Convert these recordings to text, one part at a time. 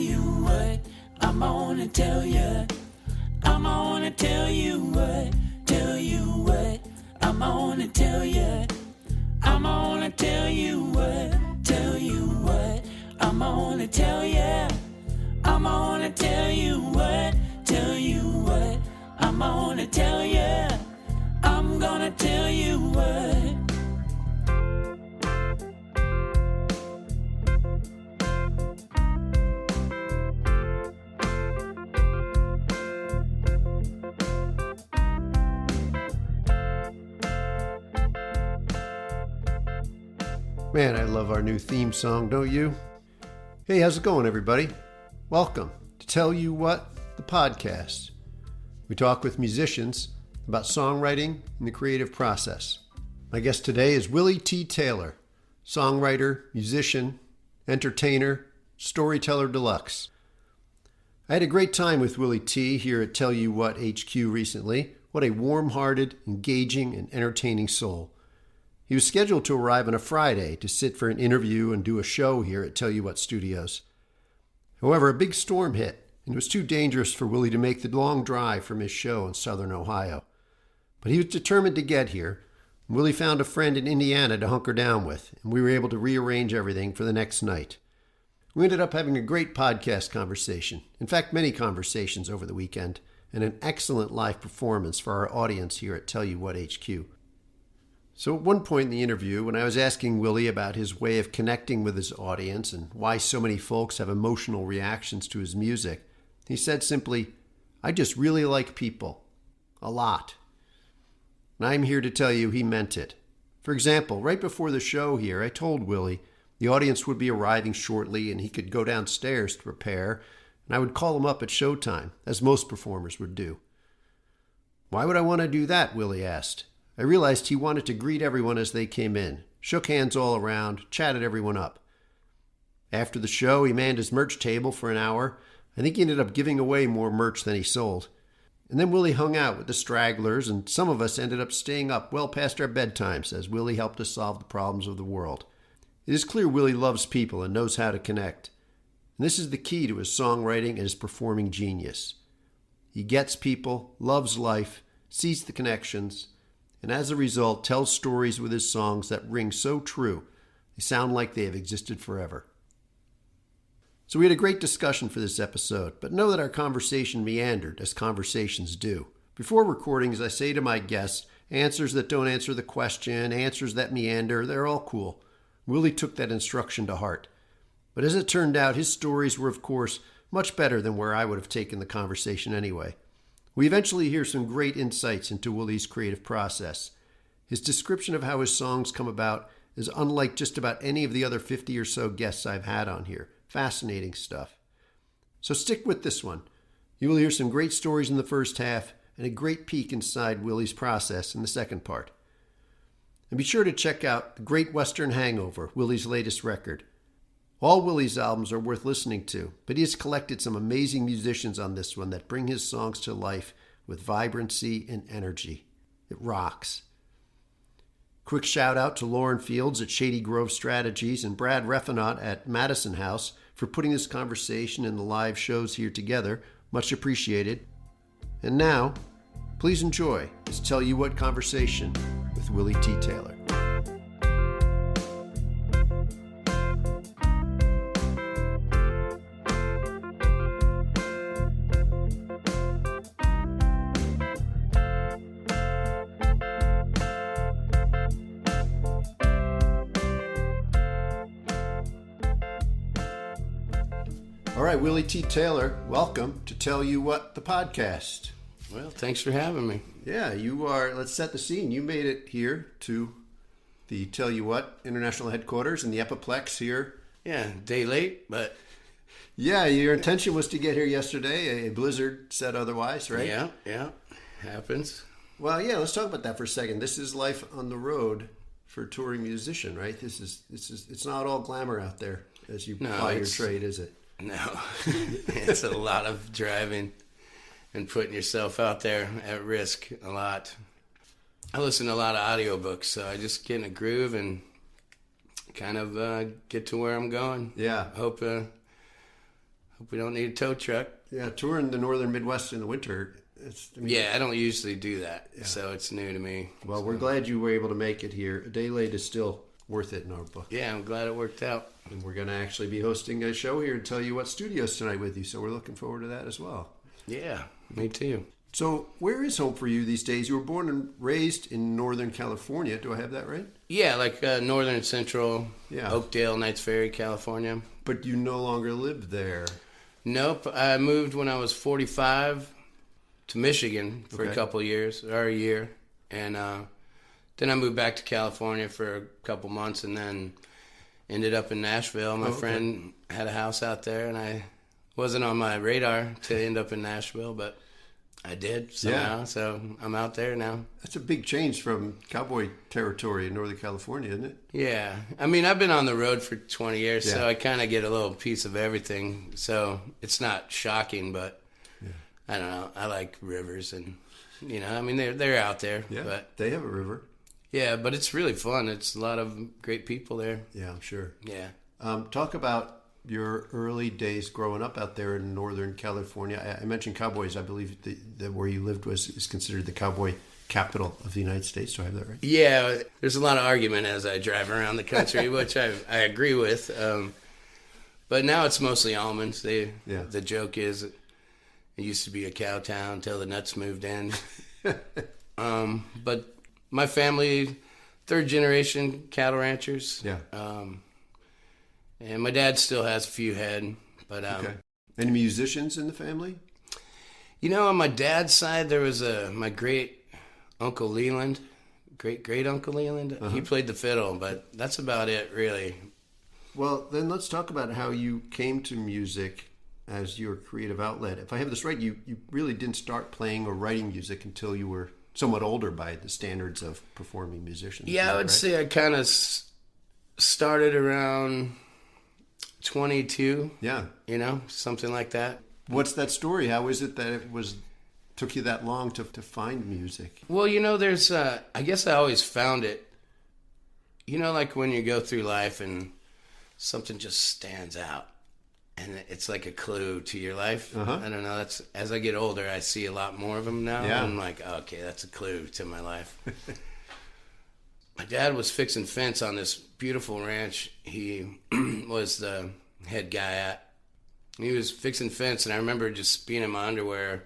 you what, I'm gonna tell you. I'm gonna tell you what, I'm gonna tell you. I'm gonna tell you what, I'm gonna tell you. I'm gonna tell you what, I'm gonna tell you. I'm gonna tell you what. Man, I love our new theme song, don't you? Hey, how's it going, everybody? Welcome to Tell You What, the podcast. We talk with musicians about songwriting and the creative process. My guest today is Willy Tea Taylor, songwriter, musician, entertainer, storyteller deluxe. I had a great time with Willy T here at Tell You What HQ recently. What a warm-hearted, engaging, and entertaining soul. He was scheduled to arrive on a Friday to sit for an interview and do a show here at Tell You What Studios. However, a big storm hit, and it was too dangerous for Willy to make the long drive from his show in southern Ohio. But he was determined to get here, and Willy found a friend in Indiana to hunker down with, and we were able to rearrange everything for the next night. We ended up having a great podcast conversation, in fact, many conversations over the weekend, and an excellent live performance for our audience here at Tell You What HQ. So at one point in the interview, when I was asking Willy about his way of connecting with his audience and why so many folks have emotional reactions to his music, he said simply, "I just really like people. A lot." And I'm here to tell you he meant it. For example, right before the show here, I told Willy the audience would be arriving shortly and he could go downstairs to prepare, and I would call him up at showtime, as most performers would do. "Why would I want to do that?" Willy asked. I realized he wanted to greet everyone as they came in, shook hands all around, chatted everyone up. After the show, he manned his merch table for an hour. I think he ended up giving away more merch than he sold. And then Willy hung out with the stragglers, and some of us ended up staying up well past our bedtimes as Willy helped us solve the problems of the world. It is clear Willy loves people and knows how to connect. And this is the key to his songwriting and his performing genius. He gets people, loves life, sees the connections, and as a result tells stories with his songs that ring so true, they sound like they have existed forever. So we had a great discussion for this episode, but know that our conversation meandered, as conversations do. Before recording, as I say to my guests, answers that don't answer the question, answers that meander, they're all cool. Willy took that instruction to heart. But as it turned out, his stories were, of course, much better than where I would have taken the conversation anyway. We eventually hear some great insights into Willy's creative process. His description of how his songs come about is unlike just about any of the other 50 or so guests I've had on here. Fascinating stuff. So stick with this one. You will hear some great stories in the first half and a great peek inside Willy's process in the second part. And be sure to check out the Great Western Hangover, Willy's latest record. All Willy's albums are worth listening to, but he has collected some amazing musicians on this one that bring his songs to life with vibrancy and energy. It rocks. Quick shout out to Lauren Fields at Shady Grove Strategies and Brad Reffinot at Madison House for putting this conversation and the live shows here together. Much appreciated. And now, please enjoy this Tell You What conversation with Willy Tea Taylor. All right, Willy Tea Taylor, welcome to Tell You What, the podcast. Well, thanks for having me. Yeah, you are, let's set the scene. You made it here to the Tell You What International Headquarters in the Epiplex here. Yeah, day late, but... Yeah, your intention was to get here yesterday. A blizzard said otherwise, right? Yeah, happens. Well, yeah, let's talk about that for a second. This is life on the road for a touring musician, right? This is it's not all glamour out there as you ply your trade, is it? No, it's a lot of driving and putting yourself out there at risk a lot. I listen to a lot of audiobooks, so I just get in a groove and kind of get to where I'm going. Yeah. Hope Hope we don't need a tow truck. Yeah, touring the northern Midwest in the winter. I don't usually do that, so it's new to me. Well, we're glad you were able to make it here. A day late is still worth it in our book. Yeah, I'm glad it worked out. And we're going to actually be hosting a show here and tell you what studios tonight with you, so we're looking forward to that as well. Yeah, me too. So where is home for you these days? You were born and raised in Northern California. Do I have that right? Yeah, like northern central, Oakdale, Knights Ferry, California. But you no longer live there. Nope. I moved when I was 45 to Michigan for a couple years, or a year. And then I moved back to California for a couple months and then ended up in Nashville. My friend had a house out there, and I wasn't on my radar to end up in Nashville, but I did somehow, so I'm out there now. That's a big change from cowboy territory in Northern California, isn't it? Yeah. I mean, I've been on the road for 20 years, so I kind of get a little piece of everything. So it's not shocking, but I don't know. I like rivers and, I mean, they're out there. Yeah, but they have a river. Yeah, but it's really fun. It's a lot of great people there. Yeah, I'm sure. Yeah. Talk about your early days growing up out there in Northern California. I mentioned cowboys. I believe that where you lived is considered the cowboy capital of the United States. Do I have that right? Yeah, there's a lot of argument as I drive around the country, which I agree with. But now it's mostly almonds. The joke is it used to be a cow town until the nuts moved in. But my family, third generation cattle ranchers. Yeah. And my dad still has a few head, but Any musicians in the family? On my dad's side, there was my great uncle Leland, great uncle Leland. He played the fiddle, but that's about it, really. Well, then let's talk about how you came to music as your creative outlet. If I have this right, you really didn't start playing or writing music until you were somewhat older by the standards of performing musicians. Yeah, I would say I kind of started around 22. Yeah. Something like that. What's that story? How is it that it took you that long to find music? Well, there's I guess I always found it. Like when you go through life and something just stands out and it's like a clue to your life. I don't know. That's as I get older, I see a lot more of them now. Yeah. And I'm like, okay, that's a clue to my life. My dad was fixing fence on this beautiful ranch he was the head guy at. He was fixing fence, and I remember just being in my underwear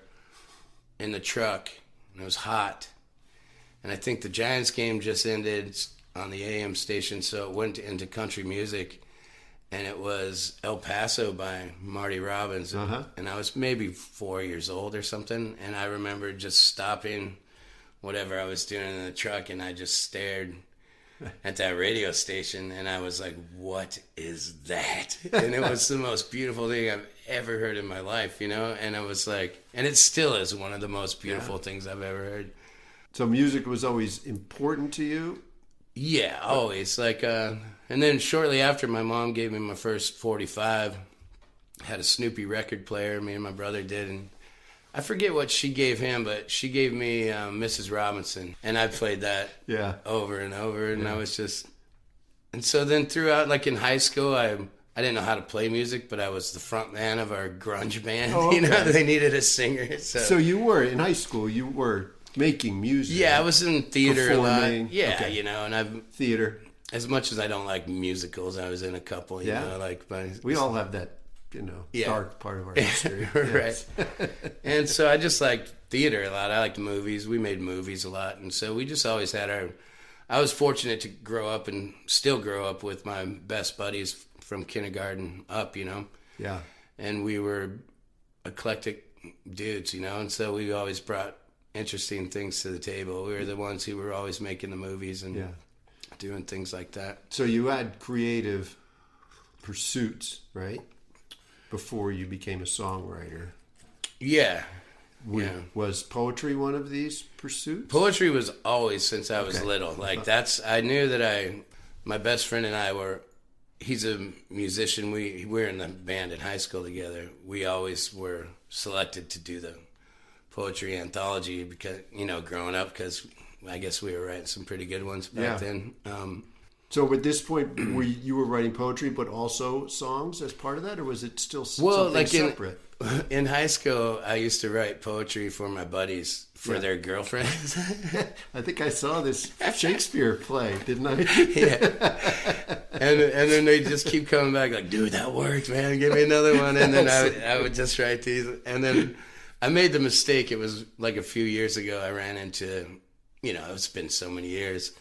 in the truck, and it was hot. And I think the Giants game just ended on the AM station, so it went into country music, and it was El Paso by Marty Robbins. And I was maybe 4 years old or something, and I remember just stopping whatever I was doing in the truck, and I just stared at that radio station, and I was like, what is that? And it was the most beautiful thing I've ever heard in my life, and I was like, and it still is one of the most beautiful things I've ever heard. So music was always important to you? Yeah, always. And then shortly after, my mom gave me my first 45. I had a Snoopy record player, me and my brother did, and I forget what she gave him, but she gave me Mrs. Robinson, and I played that over and over, and I was just... And so then throughout, like in high school, I didn't know how to play music, but I was the front man of our grunge band. They needed a singer. So you were, in high school, you were making music. Yeah, I was in theater a lot. Yeah, okay. And I've... Theater. As much as I don't like musicals, I was in a couple, you know, we all have that. Dark part of our history. Right. And so I just liked theater a lot. I liked movies. We made movies a lot. And so we just always had I was fortunate to grow up and still grow up with my best buddies from kindergarten up, Yeah. And we were eclectic dudes, and so we always brought interesting things to the table. We were the ones who were always making the movies and doing things like that. So you had creative pursuits, right? Before you became a songwriter. Yeah. Was poetry one of these pursuits? Poetry was always since I was little. I knew that my best friend and I he's a musician. We were in the band in high school together. We always were selected to do the poetry anthology because, growing up, because I guess we were writing some pretty good ones back then. So at this point, you were writing poetry, but also songs as part of that, or was it still Well, something like separate? in high school, I used to write poetry for my buddies, for their girlfriends. I think I saw this Shakespeare play, didn't I? Yeah. And then they just keep coming back like, dude, that worked, man. Give me another one. And then I would just write these. And then I made the mistake. It was like a few years ago. I ran into, it's been so many years.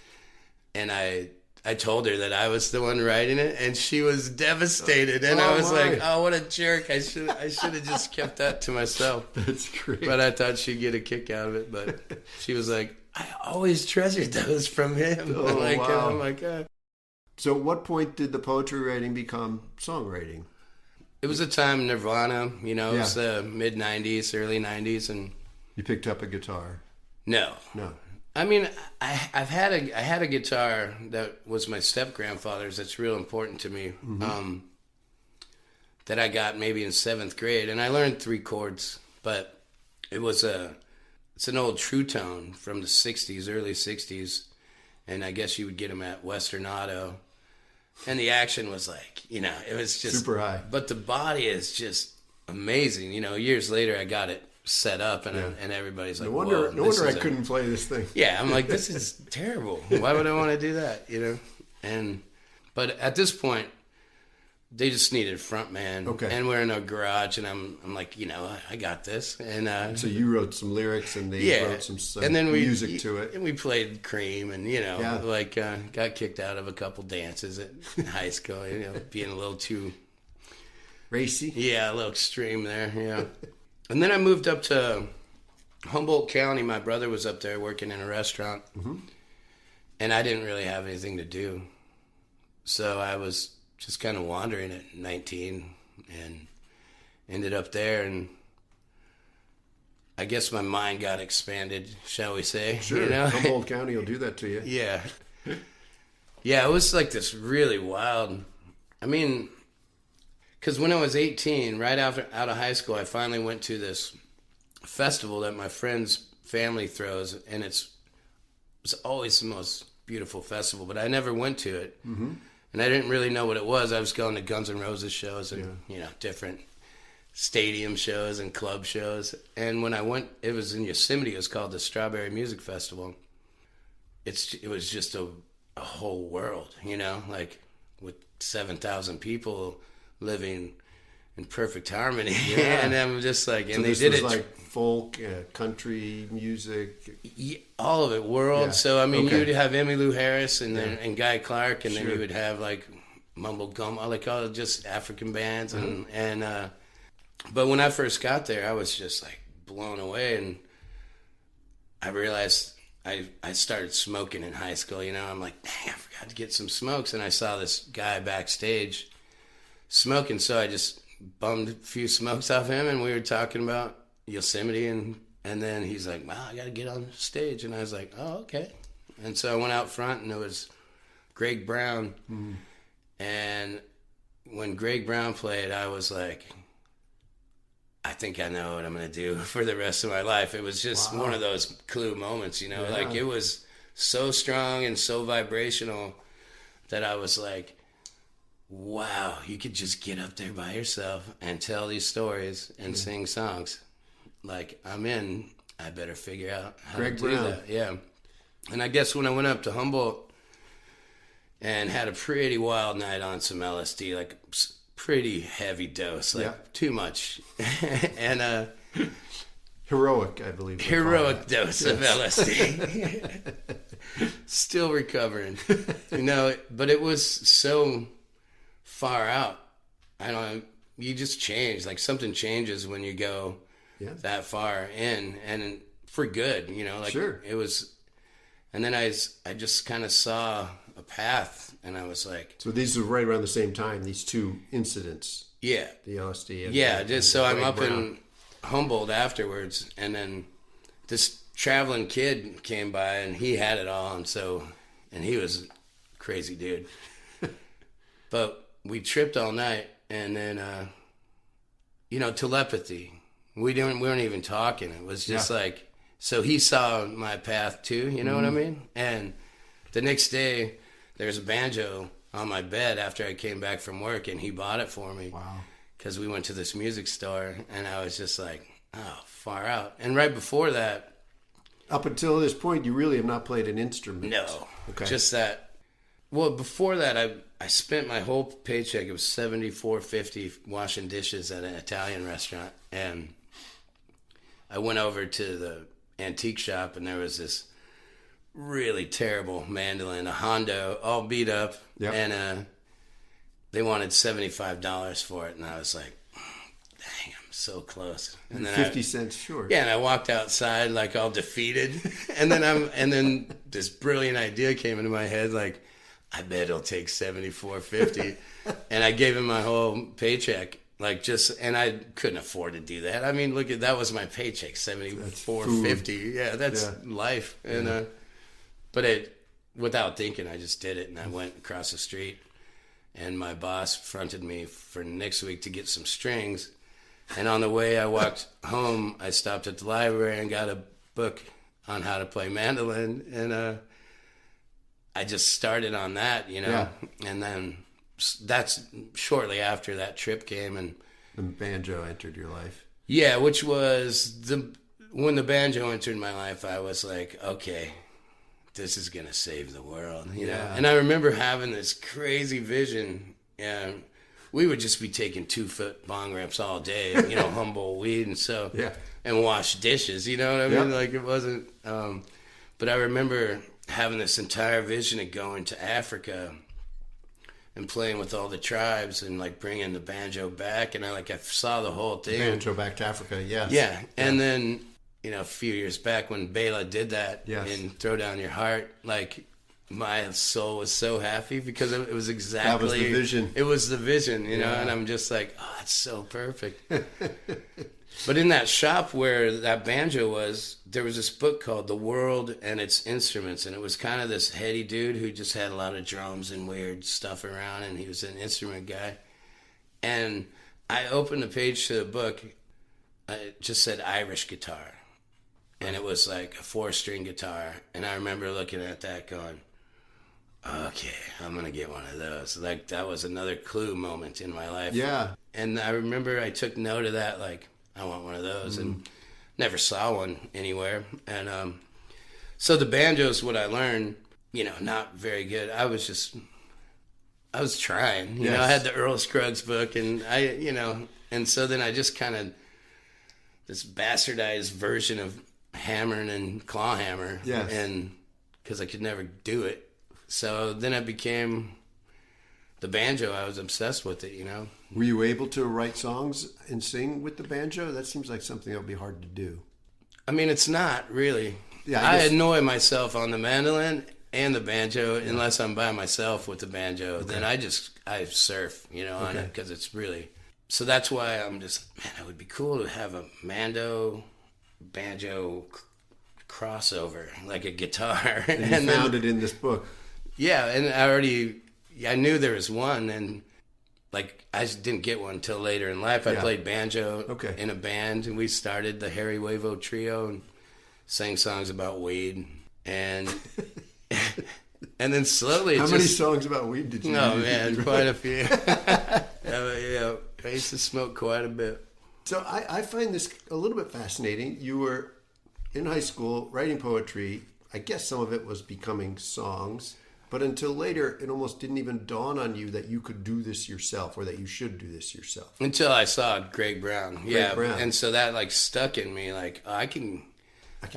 And I told her that I was the one writing it, and she was devastated. And I was like, "Oh, what a jerk! I should have just kept that to myself." That's great. But I thought she'd get a kick out of it. But she was like, "I always treasured those from him." Oh, wow. I'm like, So, at what point did the poetry writing become songwriting? It was a time Nirvana. It was the mid '90s, early '90s, and You picked up a guitar. no. I mean, I had a guitar that was my step grandfather's. That's real important to me. Mm-hmm. That I got maybe in 7th grade, and I learned 3 chords. But it's an old true tone from the '60s, early '60s, and I guess you would get them at Western Auto. And the action was like, it was just super high. But the body is just amazing. Years later, I got it set up, and everybody's like, No wonder I couldn't play this thing. Yeah, I'm like, this is terrible. Why would I want to do that? But at this point, they just needed a front man. Okay. And we're in a garage, and I'm like, I got this. And so you wrote some lyrics, and they wrote some and then music to it. And we played Cream, and got kicked out of a couple dances in high school. Being a little too racy. Yeah, a little extreme there. Yeah. And then I moved up to Humboldt County. My brother was up there working in a restaurant. Mm-hmm. And I didn't really have anything to do. So I was just kind of wandering at 19 and ended up there. And I guess my mind got expanded, shall we say. Sure. Humboldt County will do that to you. Yeah. Yeah, it was like this really wild. I mean, because when I was 18, right out of high school, I finally went to this festival that my friend's family throws, and it's always the most beautiful festival, but I never went to it. Mm-hmm. And I didn't really know what it was. I was going to Guns N' Roses shows and, different stadium shows and club shows. And when I went, it was in Yosemite. It was called the Strawberry Music Festival. It was just a whole world, like with 7,000 people living in perfect harmony. Yeah. And I'm just like, and so they this did was it like folk, country music, all of it, world. Yeah. So I mean, Okay. you would have Emmylou Harris and then and Guy Clark, and Sure. then you would have like Mumble Gumbo, like all just African bands, and but when I first got there, I was just like blown away, and I realized I started smoking in high school. I'm like, dang, I forgot to get some smokes, and I saw this guy backstage smoking, so I just bummed a few smokes off him, and we were talking about Yosemite, and then he's like, wow, I gotta get on stage, and I was like, oh, okay. And so I went out front, and it was Greg Brown, and when Greg Brown played, I was like, I think I know what I'm gonna do for the rest of my life. It was just one of those clue moments, like it was so strong and so vibrational that I was like, wow, you could just get up there by yourself and tell these stories and sing songs. Like, I'm in. I better figure out how to do that. Yeah. And I guess when I went up to Humboldt and had a pretty wild night on some LSD, like pretty heavy dose, like too much. And heroic, I believe. Heroic dose of LSD. Still recovering. But it was so far out. I don't know, you just change, like something changes when you go that far in, and for good, like sure. It was. And then I just kind of saw a path, and I was like, so these are right around the same time, these two incidents, the LSD and I'm up in Humboldt afterwards, and then this traveling kid came by, and he had it all, and he was a crazy dude. But we tripped all night, and then, telepathy. We weren't even talking. It was just like, so he saw my path too, you know what I mean? And the next day, there's a banjo on my bed after I came back from work, and he bought it for me. Wow. Because we went to this music store, and I was just like, oh, far out. And right before that, Up until this point, you really have not played an instrument. no. Okay. Just that. Well, before that, I spent my whole paycheck. It was $74.50 washing dishes at an Italian restaurant. And I went over to the antique shop, and there was this really terrible mandolin, a Hondo, all beat up. Yep. And they wanted $75 for it. And I was like, dang, I'm so close. And then 50 cents short. yeah, and I walked outside like all defeated, and then this brilliant idea came into my head, like, I bet it'll take $74.50, and I gave him my whole paycheck, and I couldn't afford to do that. I mean, look at that was my paycheck, $74.50. Yeah, that's life, and but without thinking, I just did it, and I went across the street, and my boss fronted me for next week to get some strings. And on the way I walked home, I stopped at the library and got a book on how to play mandolin. And I just started on that, Yeah. And then that's shortly after that trip came. And The banjo entered your life. yeah, which was when the banjo entered my life, I was like, okay, this is going to save the world, you know? And I remember having this crazy vision, and we would just be taking 2-foot bong rips all day, humble weed and wash dishes, you know what I mean? Yep. Like it wasn't, but I remember having this entire vision of going to Africa and playing with all the tribes and like bringing the banjo back. And I saw the whole thing. Banjo back to Africa, yes. Yeah. And then, a few years back when Bela did that in Throw Down Your Heart, like, my soul was so happy because it was exactly... That was the vision. It was the vision, and I'm just like, oh, that's so perfect. But in that shop where that banjo was, there was this book called The World and Its Instruments, and it was kind of this heady dude who just had a lot of drums and weird stuff around, and he was an instrument guy. And I opened the page to the book, it just said Irish guitar, and it was like a 4-string guitar, and I remember looking at that going, okay, I'm going to get one of those. Like, that was another clue moment in my life. Yeah. And I remember I took note of that, like, I want one of those, and never saw one anywhere. And so the banjo is what I learned, not very good. I was trying, I had the Earl Scruggs book, and and so then I just kind of, this bastardized version of hammering and claw hammer. Yes. And because I could never do it. So then it became the banjo. I was obsessed with it, Were you able to write songs and sing with the banjo? That seems like something that would be hard to do. I mean, it's not really. Yeah, I annoy myself on the mandolin and the banjo unless I'm by myself with the banjo. Okay. Then I surf, on it because it's really... So that's why I'm just, man, it would be cool to have a banjo crossover, like a guitar. And you found it in this book. Yeah, and I knew there was one, and like I just didn't get one until later in life. I played banjo in a band, and we started the Harry Wavo Trio and sang songs about weed, and and then slowly. How many songs about weed did you? Oh man, quite a few. I used to smoke quite a bit. So I find this a little bit fascinating. You were in high school writing poetry. I guess some of it was becoming songs. But until later, it almost didn't even dawn on you that you could do this yourself or that you should do this yourself. Until I saw Greg Brown. Brown. And so that like stuck in me. Like, I can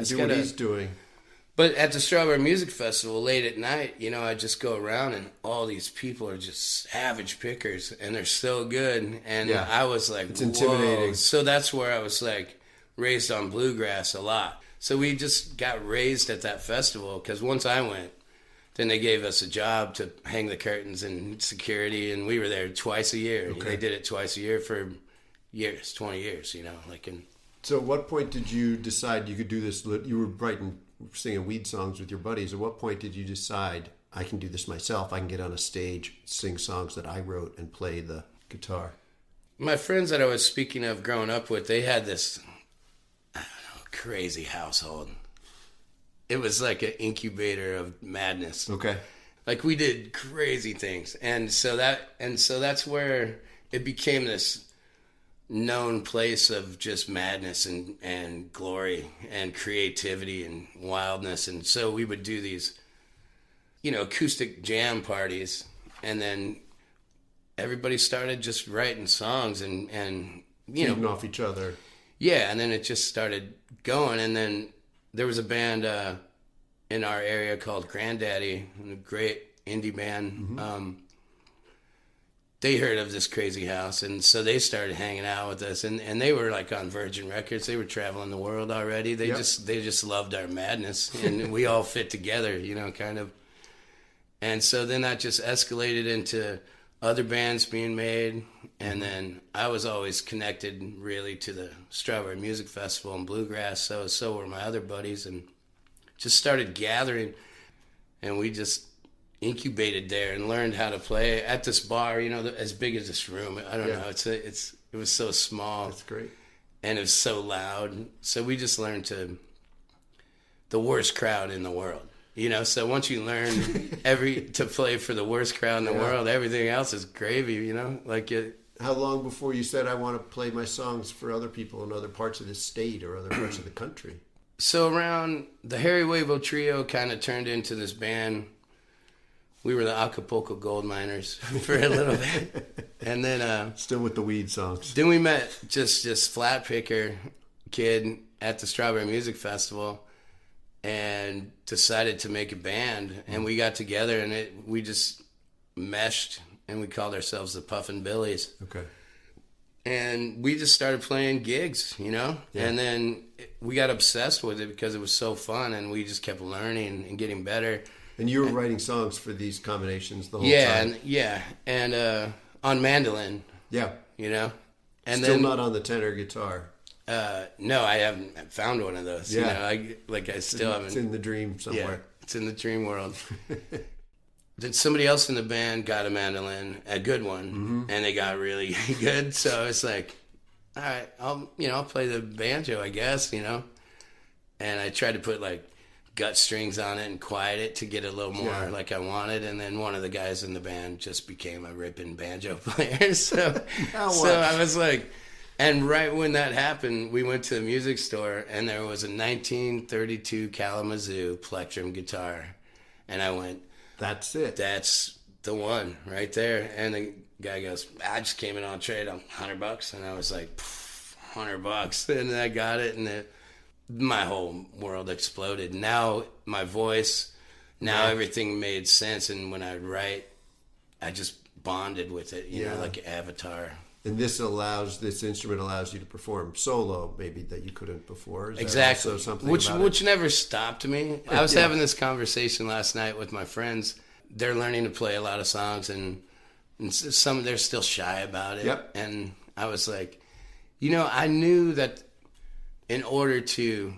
do what he's doing. But at the Strawberry Music Festival, late at night, I just go around and all these people are just savage pickers and they're so good. And I was like, it's intimidating. Whoa. So that's where I was like raised on bluegrass a lot. So we just got raised at that festival because once I went, then they gave us a job to hang the curtains and security, and we were there twice a year. Okay. They did it twice a year for years, 20 years, So at what point did you decide you could do this? You were singing weed songs with your buddies. At what point did you decide, I can do this myself, I can get on a stage, sing songs that I wrote, and play the guitar? My friends that I was speaking of growing up with, they had this, crazy household. It was like an incubator of madness. Okay. Like we did crazy things, and so that's where it became this known place of just madness and glory and creativity and wildness. And so we would do these, acoustic jam parties, and then everybody started just writing songs and feeding off each other. Yeah, and then it just started going, and then there was a band in our area called Granddaddy, a great indie band. Mm-hmm. They heard of this crazy house, and so they started hanging out with us, and they were like on Virgin Records. They were traveling the world already. They just loved our madness, and we all fit together, kind of. And so then that just escalated into other bands being made, and then I was always connected really to the Strawberry Music Festival and bluegrass, so were my other buddies, and just started gathering, and we just incubated there and learned how to play at this bar, as big as this room. I don't know. It was so small. That's great. And it was so loud. So we just learned the worst crowd in the world. So once you learn to play for the worst crowd in the world, everything else is gravy, How long before you said, I want to play my songs for other people in other parts of the state or other parts of the country? So around the Harry Wavo Trio kind of turned into this band. We were the Acapulco Gold Miners for a little bit. And then... still with the weed songs. Then we met just this flat picker kid at the Strawberry Music Festival and decided to make a band. And we got together and we just meshed, and we called ourselves the Puffin' Billies. Okay. And we just started playing gigs, Yeah. And then we got obsessed with it because it was so fun, and we just kept learning and getting better. And you were writing songs for these combinations the whole time? And on mandolin. Yeah. And still then, not on the tenor guitar. No, I haven't found one of those. Yeah. I still haven't. It's in the dream somewhere. Yeah, it's in the dream world. Then somebody else in the band got a mandolin, a good one, and they got really good. So it's like, all right, I'll play the banjo, I guess, And I tried to put gut strings on it and quiet it to get a little more like I wanted. And then one of the guys in the band just became a ripping banjo player. So I was like, and right when that happened, we went to the music store, and there was a 1932 Kalamazoo plectrum guitar, and I went, that's it. That's the one right there. And the guy goes, I just came in on trade on $100. And I was like, $100. And I got it, and my whole world exploded. Now my voice, everything made sense. And when I write, I just bonded with it, like an avatar. And this instrument allows you to perform solo, maybe, that you couldn't before. Is exactly. That also something which never stopped me. I was having this conversation last night with my friends. They're learning to play a lot of songs, and some they're still shy about it. Yep. And I was like, I knew that in order to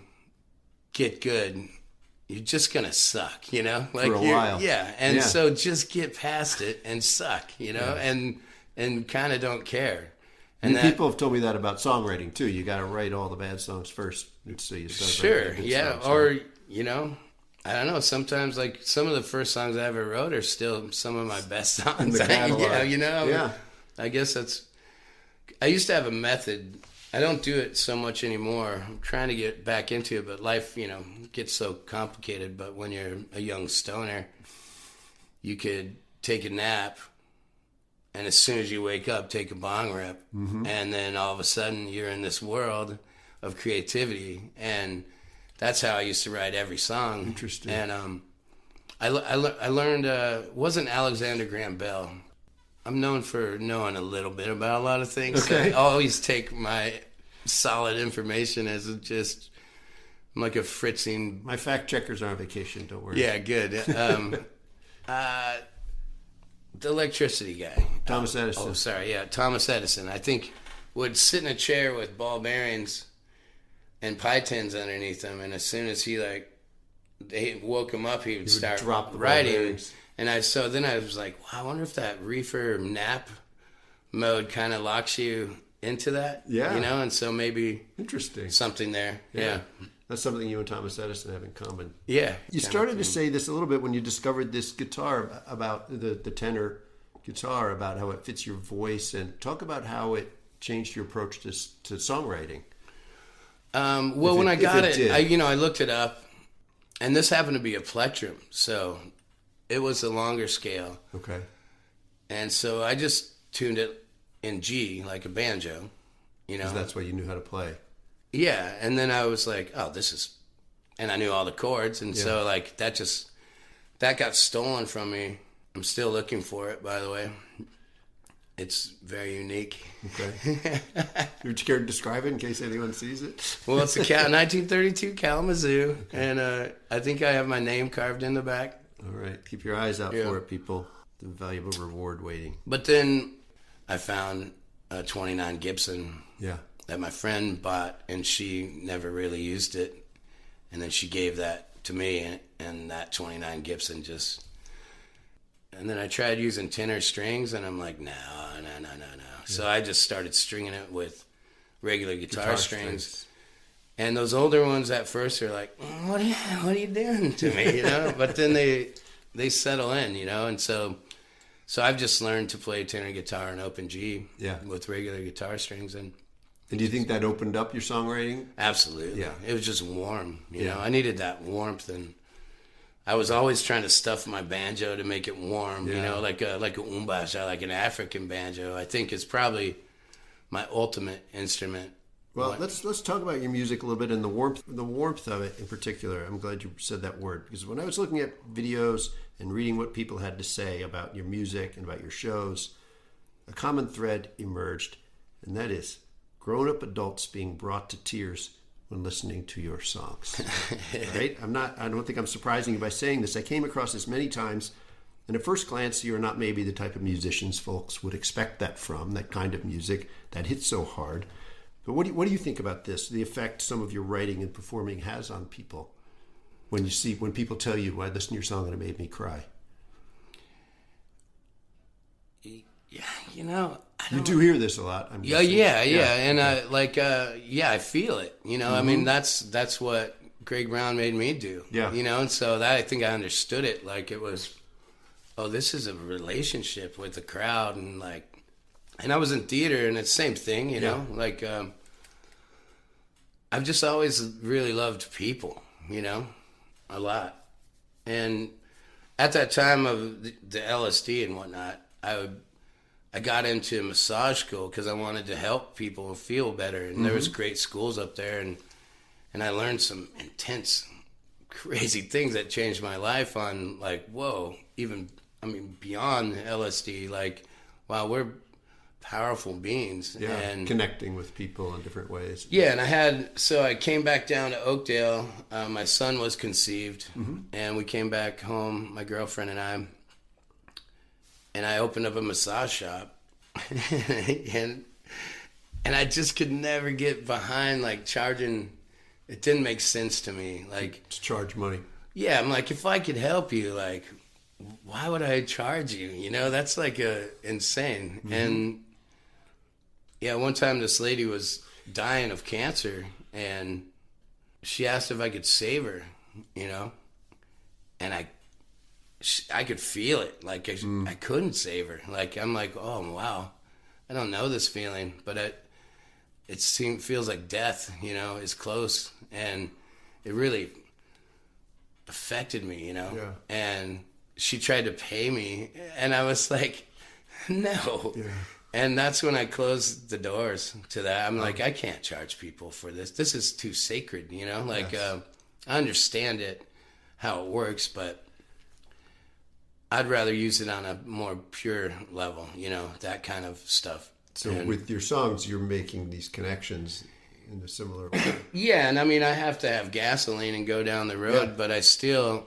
get good, you're just gonna suck, for a while. Yeah. And so just get past it and suck, and kind of don't care. And people have told me that about songwriting too. You got to write all the bad songs first, so you start writing good songs. Or I don't know. Sometimes some of the first songs I ever wrote are still some of my best songs. In the catalog. I guess that's. I used to have a method. I don't do it so much anymore. I'm trying to get back into it, but life, gets so complicated. But when you're a young stoner, you could take a nap. And as soon as you wake up, take a bong rip. Mm-hmm. And then all of a sudden, you're in this world of creativity. And that's how I used to write every song. Interesting. And I learned, wasn't Alexander Graham Bell. I'm known for knowing a little bit about a lot of things. Okay. So I always take my solid information as just I'm like a fritzing. My fact checkers are on vacation, don't worry. Yeah, good. The electricity guy. Thomas Edison. Oh, sorry. Yeah, Thomas Edison. I think would sit in a chair with ball bearings and pie tins underneath him, and as soon as they woke him up, he would start drop the writing. And then I was like, wow, I wonder if that reefer nap mode kind of locks you into that. Yeah. And so maybe interesting something there. Yeah. That's something you and Thomas Edison have in common. Yeah. You started to say this a little bit when you discovered this guitar, about the tenor guitar, about how it fits your voice, and talk about how it changed your approach to songwriting. Well, when I got it, I looked it up, and this happened to be a plectrum, so it was a longer scale. Okay. And so I just tuned it in G, like a banjo, Because that's what you knew how to play. Yeah, and then I was like, oh, this is... And I knew all the chords, and so, like, that got stolen from me. I'm still looking for it, by the way. It's very unique. Okay. You're scared to describe it in case anyone sees it? Well, it's a 1932 Kalamazoo, and I think I have my name carved in the back. All right. Keep your eyes out for it, people. The valuable reward waiting. But then I found a 29 Gibson that my friend bought, and she never really used it. And then she gave that to me, and that 29 Gibson just... And then I tried using tenor strings, and I'm like, no. So I just started stringing it with regular guitar strings. And those older ones at first are like, what are you doing to me, But then they settle in, And so I've just learned to play tenor guitar and open G with regular guitar strings. And do you think that opened up your songwriting? Absolutely. Yeah. It was just warm, you know. I needed that warmth, and I was always trying to stuff my banjo to make it warm, like a umbasha, like an African banjo. I think is probably my ultimate instrument. Well, let's talk about your music a little bit and the warmth of it in particular. I'm glad you said that word, because when I was looking at videos and reading what people had to say about your music and about your shows, a common thread emerged, and that is grown-up adults being brought to tears when listening to your songs. Right? I don't think I'm surprising you by saying this. I came across this many times, and at first glance, you're not maybe the type of musicians folks would expect that from, that kind of music that hits so hard. But what do you think about this, the effect some of your writing and performing has on people? When people tell you, I listened to your song and it made me cry. Yeah, you do hear this a lot. And I feel it. I mean, that's what Greg Brown made me do. Yeah. And so that I think I understood it. Like it was, this is a relationship with the crowd, and I was in theater, and it's the same thing. Like I've just always really loved people. A lot, and at that time of the LSD and whatnot, I got into massage school because I wanted to help people feel better. And there was great schools up there. And I learned some intense, crazy things that changed my life on beyond LSD. Wow, we're powerful beings. Yeah, and connecting with people in different ways. Yeah, and I came back down to Oakdale. My son was conceived. And we came back home, my girlfriend and I. And I opened up a massage shop, and I just could never get behind charging. It didn't make sense to me, to charge money. Yeah, I'm like, if I could help you, why would I charge you? That's insane. And yeah, one time this lady was dying of cancer, and she asked if I could save her, and I could feel it. I couldn't save her. I'm like, oh, wow. I don't know this feeling, but it feels like death, is close. And it really affected me, Yeah. And she tried to pay me, and I was like, no. Yeah. And that's when I closed the doors to that. I'm like, I can't charge people for this. This is too sacred, Yes. I understand it, how it works, but I'd rather use it on a more pure level, that kind of stuff. So with your songs, you're making these connections in a similar way. Yeah, and I have to have gasoline and go down the road, but I still,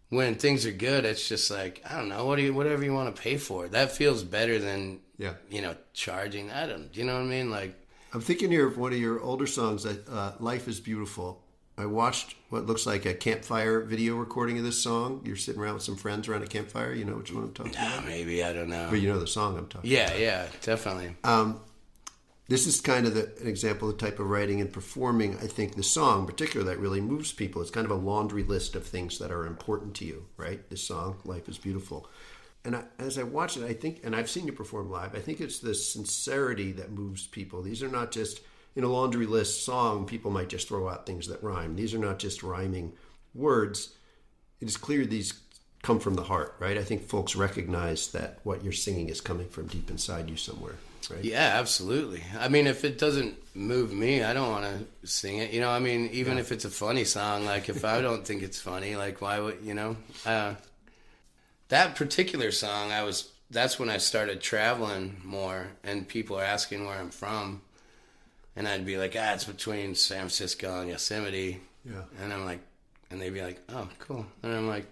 when things are good, it's just I don't know, whatever you want to pay for. That feels better than, charging. Do you know what I mean? I'm thinking here of one of your older songs, Life is Beautiful. I watched what looks like a campfire video recording of this song. You're sitting around with some friends around a campfire. You know which one I'm talking about? Maybe. I don't know. But you know the song I'm talking about. Yeah, definitely. This is kind of an example of the type of writing and performing, I think, the song in particular that really moves people. It's kind of a laundry list of things that are important to you, right? This song, Life is Beautiful. And as I watch it, I think, and I've seen you perform live, I think it's the sincerity that moves people. These are not just, in a laundry list song, people might just throw out things that rhyme. These are not just rhyming words. It is clear these come from the heart, right? I think folks recognize that what you're singing is coming from deep inside you somewhere. Right? Yeah, absolutely. I mean, if it doesn't move me, I don't want to sing it. You know, I mean, even if it's a funny song, like if I don't think it's funny, like why would, you know? That particular song, that's when I started traveling more and people are asking where I'm from. And I'd be like, it's between San Francisco and Yosemite. Yeah. And I'm like, and they'd be like, oh, cool. And I'm like,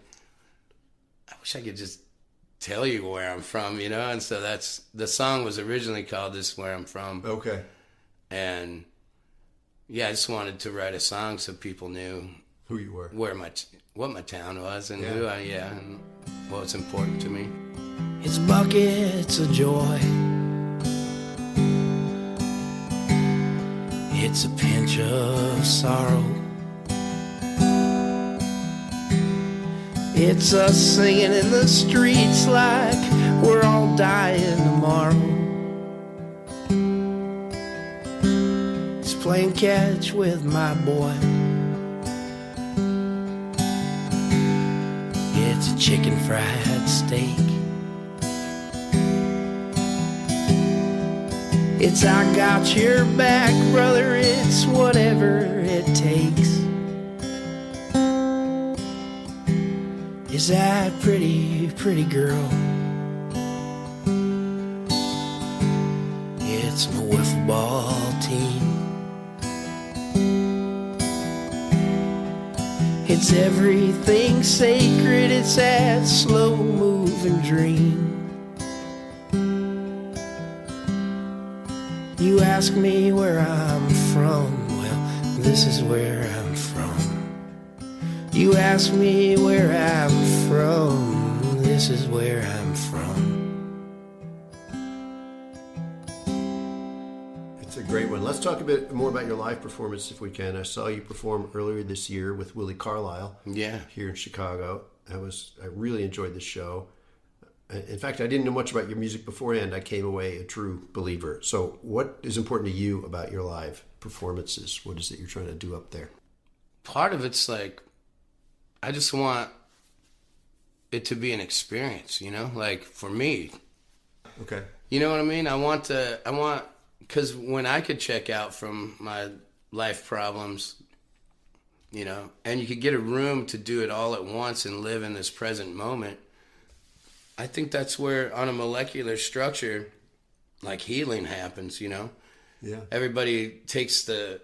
I wish I could just tell you where I'm from, you know? And so the song was originally called This Is Where I'm From. Okay. And yeah, I just wanted to write a song so people knew who you were, what my town was, and who and what was important to me. It's buckets of joy. It's a pinch of sorrow. It's us singing in the streets like we're all dying tomorrow. It's playing catch with my boy. It's a chicken fried steak. It's I got your back, brother. It's whatever it takes. Is that pretty, pretty girl? It's my wiffle ball team. It's everything sacred. It's that slow-moving dream. You ask me where I'm from. Well, this is where I'm from. You ask me where I'm from, this is where I'm from. It's a great one. Let's talk a bit more about your live performance if we can. I saw you perform earlier this year with Willie Carlisle here in Chicago. I really enjoyed the show. In fact, I didn't know much about your music beforehand. I came away a true believer. So what is important to you about your live performances? What is it you're trying to do up there? Part of it's like, I just want it to be an experience, you know, like for me. Okay. You know what I mean? Because when I could check out from my life problems, you know, and you could get a room to do it all at once and live in this present moment, I think that's where on a molecular structure, like healing happens, you know? Yeah. Everybody takes the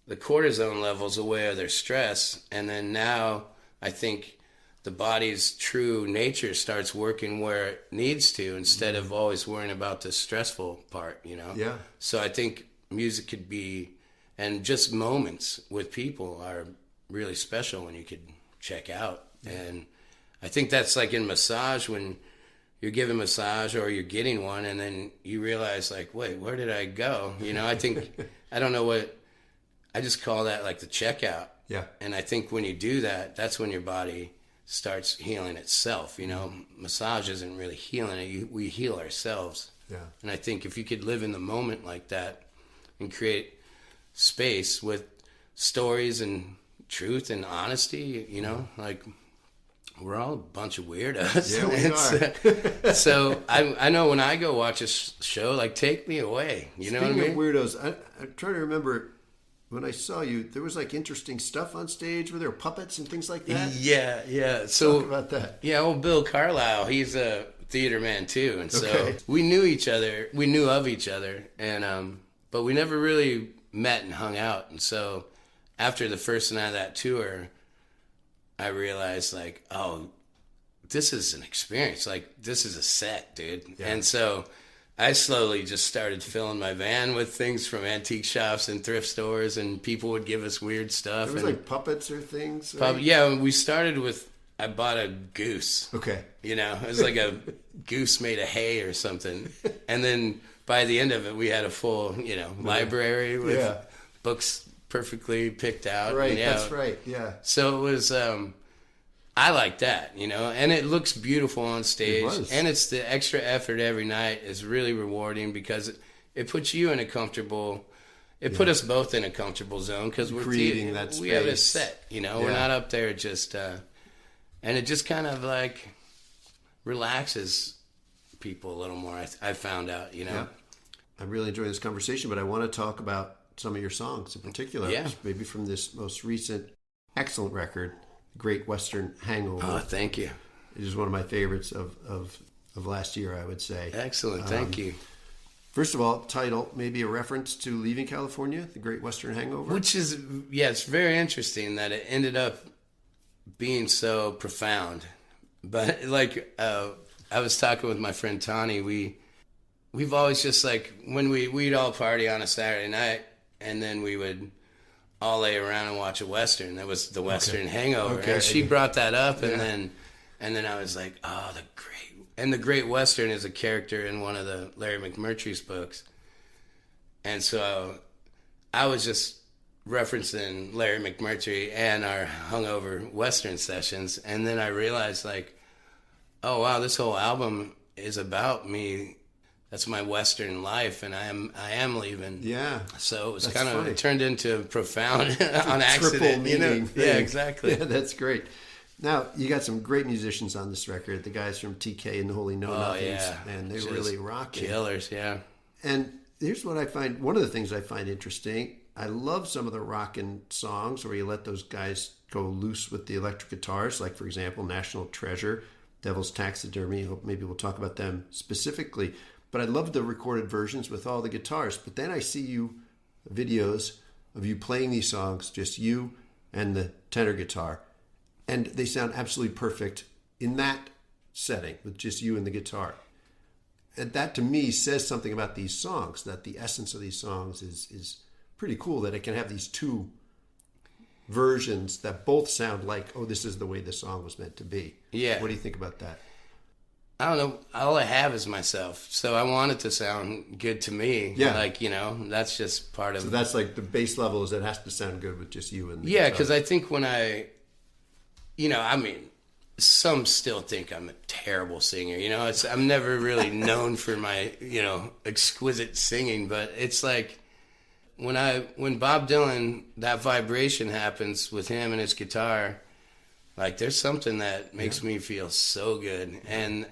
cortisone levels away of their stress, and then now I think the body's true nature starts working where it needs to instead of always worrying about the stressful part, you know? Yeah. So I think music could be, and just moments with people are really special when you could check out. And I think that's like in massage when you're giving massage or you're getting one and then you realize like, wait, where did I go? You know, I think, I don't know what, I just call that like the checkout. Yeah. And I think when you do that, that's when your body starts healing itself. You know, massage isn't really healing it. We heal ourselves. Yeah. And I think if you could live in the moment like that and create space with stories and truth and honesty, you know, like we're all a bunch of weirdos. Yeah, we are. So I know when I go watch a show, like take me away. You know what I mean? Speaking of weirdos, I'm trying to remember when I saw you, there was like interesting stuff on stage. Were there puppets and things like that? Yeah. So talk about that. Yeah, old Bill Carlisle, he's a theater man too, and so Okay. we knew each other. We knew of each other, and but we never really met and hung out. And so after the first night of that tour, I realized like, oh, this is an experience. Like this is a set, dude. Yeah. And so I slowly just started filling my van with things from antique shops and thrift stores, and people would give us weird stuff. There was like puppets or things? Right? Yeah, we started with, I bought a goose. Okay. You know, it was like a goose made of hay or something. And then by the end of it, we had a full, library with books perfectly picked out. Right, that's right, yeah. So it was, I like that, and it looks beautiful on stage. It was. And it's the extra effort every night is really rewarding because it puts you in a comfortable, put us both in a comfortable zone because we're creating that space. We have a set, we're not up there just, and it just kind of like relaxes people a little more. I found out, Yeah. I really enjoy this conversation, but I want to talk about some of your songs in particular. Yeah. Maybe from this most recent excellent record, Great Western Hangover. Oh, thank you. It is one of my favorites of last year, I would say. Excellent, thank you. First of all, title, maybe a reference to leaving California, the Great Western Hangover? Which is, it's very interesting that it ended up being so profound. But like, I was talking with my friend Tani, we've always just like, when we'd all party on a Saturday night, and then we would all lay around and watch a Western. That was the Western Hangover. Okay. And she brought that up, and then I was like, oh, the Great Western is a character in one of the Larry McMurtry's books. And so I was just referencing Larry McMurtry and our hungover Western sessions. And then I realized, like, oh, wow, this whole album is about me. That's my Western life, and I am leaving. Yeah. So it was That's kind of funny. turned into profound on accident. Triple meaning thing. Yeah, exactly. Yeah, that's great. Now, you got some great musicians on this record. The guys from TK and the Holy Know Nothings. Yeah. And they Just really rock it. Killers, yeah. And here's what I find, one of the things I find interesting. I love some of the rockin' songs where you let those guys go loose with the electric guitars, like, for example, National Treasure, Devil's Taxidermy. Maybe we'll talk about them specifically. But I love the recorded versions with all the guitars. But then I see videos of you playing these songs, just you and the tenor guitar. And they sound absolutely perfect in that setting with just you and the guitar. And that to me says something about these songs, that the essence of these songs is pretty cool, that it can have these two versions that both sound like, oh, this is the way the song was meant to be. Yeah. What do you think about that? I don't know. All I have is myself. So I want it to sound good to me. Yeah. Like, that's just part of... So that's like the base level, is it has to sound good with just you and the Yeah, guitar. because I think when some still think I'm a terrible singer. I'm never really known for my, exquisite singing, but it's like when Bob Dylan, that vibration happens with him and his guitar, like there's something that makes me feel so good. And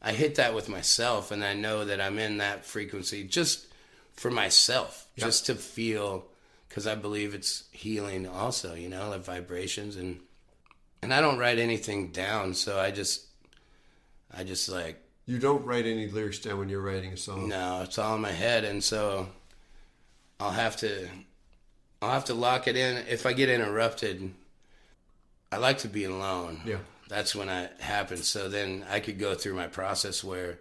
I hit that with myself, and I know that I'm in that frequency just for myself, just to feel, because I believe it's healing also, like vibrations. And I don't write anything down, so I just like... You don't write any lyrics down when you're writing a song? No, it's all in my head, and so I'll have to lock it in. If I get interrupted, I like to be alone. Yeah. That's when it happens. So then I could go through my process where,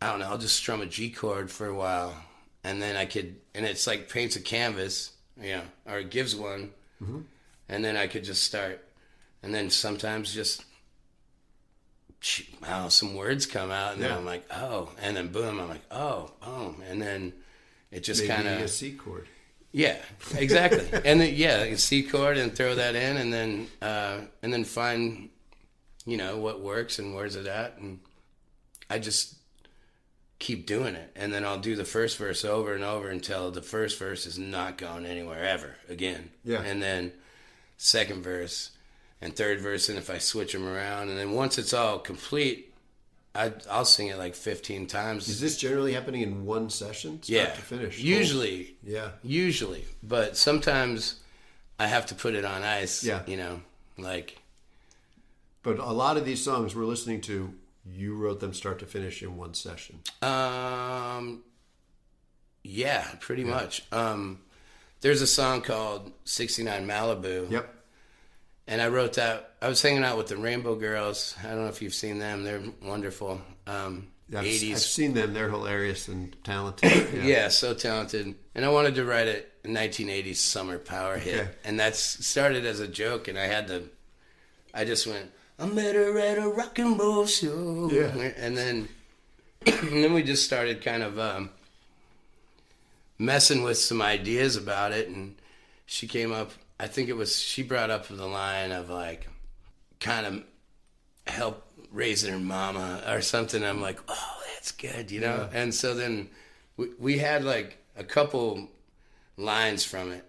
I don't know, I'll just strum a G chord for a while, and then and it's like paints a canvas, or it gives one, and then I could just start, and then sometimes just, some words come out, and then I'm like, oh, and then boom, I'm like, oh, boom, and then it just kind of... Maybe a C chord. Yeah, exactly. And then, a C chord, and throw that in, and then find, what works and where's it at, and I just keep doing it, and then I'll do the first verse over and over until the first verse is not going anywhere ever again. Yeah. And then second verse and third verse, and if I switch them around, and then once it's all complete, I'll sing it like 15 times. Is this generally happening in one session, start to finish? Usually. Yeah. Usually. But sometimes I have to put it on ice. Yeah. But a lot of these songs we're listening to, you wrote them start to finish in one session. Yeah, pretty much. There's a song called 69 Malibu. Yep. And I wrote that. I was hanging out with the Rainbow Girls. I don't know if you've seen them. They're wonderful. 80s. I've seen them. They're hilarious and talented. Yeah, so talented. And I wanted to write a 1980s summer power hit. Okay. And that started as a joke. And I just went, I met her at a rock and roll show. Yeah. And then And then we just started kind of messing with some ideas about it, and she came up, I think it was, she brought up the line of like, kind of help raising her mama or something. I'm like, oh, that's good, you know? Yeah. And so then we had like a couple lines from it,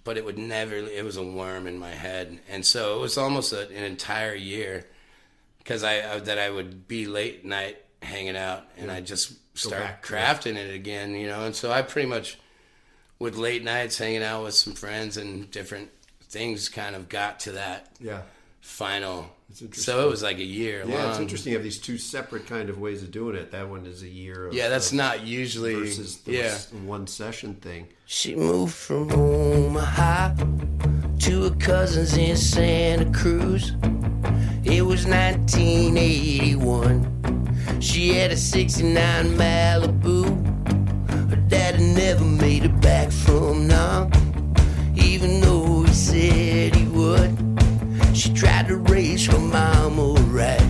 but it was a worm in my head. And so it was almost an entire year, because I would be late night hanging out, and I just start crafting it again, you know? And so I pretty much, with late nights hanging out with some friends and different things, kind of got to that final. So it was like a year long. Yeah, it's interesting. You have these two separate kind of ways of doing it. That one is a year of, that's not usually versus the one session thing. She moved from Omaha to her cousins in Santa Cruz. It was 1981. She had a 69 Malibu. Her daddy never made it back from Nam, even though he said he would. She tried to raise her mama right,